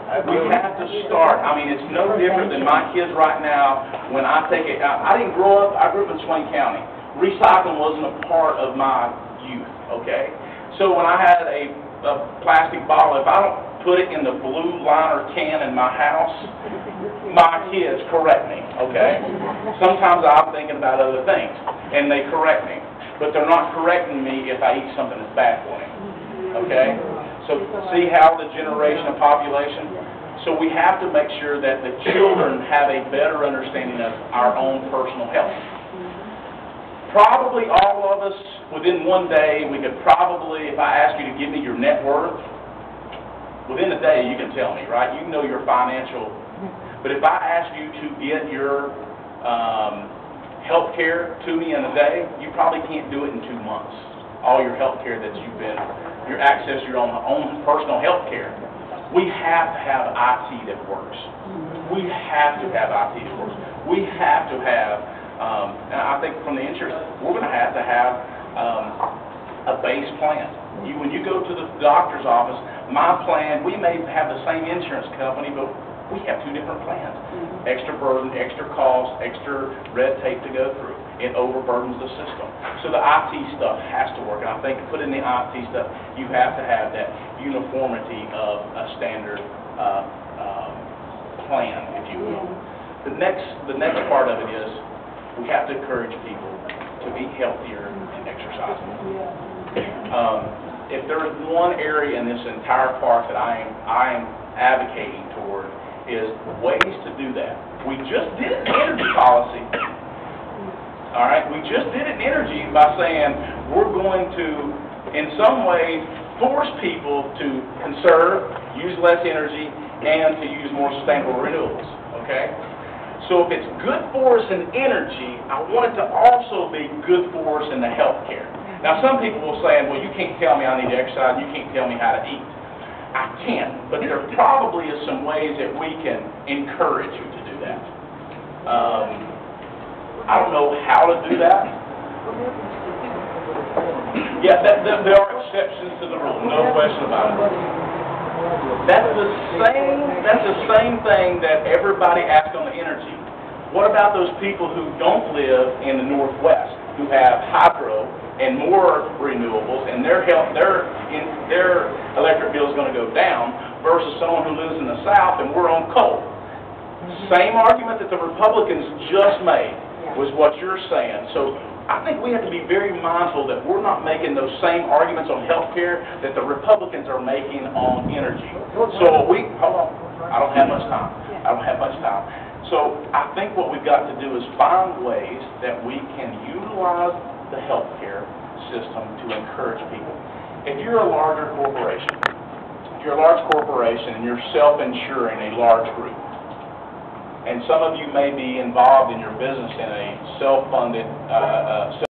We have to start. I mean, it's no different than my kids right now. When I take it, I didn't grow up. I grew up in Swain County. Recycling wasn't a part of my youth. Okay, so when I had a plastic bottle, if I don't put it in the blue liner can in my house, my kids correct me. Okay, sometimes I'm thinking about other things, and they correct me, but they're not correcting me if I eat something that's bad for me. Okay. So see how the generation of population? So we have to make sure that the children have a better understanding of our own personal health. Probably all of us, within one day, we could probably, if I ask you to give me your net worth, within a day you can tell me, right? You know your financial. But if I ask you to get your health care to me in a day, you probably can't do it in 2 months. All your health care that you've been, your access to your own personal health care. We have to have IT that works. We have to have IT that works. We have to have, and I think from the insurance, we're going to have a base plan. When you go to the doctor's office, my plan, we may have the same insurance company, but we have 2 different plans. Extra burden, extra cost, extra red tape to go through. It overburdens the system. So the IT stuff has to work. And I think putting the IT stuff, you have to have that uniformity of a standard plan, if you will. The next part of it is we have to encourage people to be healthier and exercising. If there is one area in this entire park that I am advocating toward, is ways to do that. We just did an energy policy. All right, we just did an energy by saying we're going to, in some ways, force people to conserve, use less energy, and to use more sustainable renewables. Okay? So if it's good for us in energy, I want it to also be good for us in the health care. Now, some people will say, well, you can't tell me I need to exercise, you can't tell me how to eat. I can, but there probably is some ways that we can encourage you to do that. I don't know how to do that. Yeah, there are exceptions to the rule, no question about it. That's the same thing that everybody asks on the energy. What about those people who don't live in the Northwest, who have hydro and more renewables, and their electric bill is going to go down, versus someone who lives in the South and we're on coal? Same argument that the Republicans just made was what you're saying. So I think we have to be very mindful that we're not making those same arguments on health care that the Republicans are making on energy. So hold on, I don't have much time. So I think what we've got to do is find ways that we can utilize the health care system to encourage people. If you're a larger corporation, and you're self-insuring a large group, and some of you may be involved in your business in a self-funded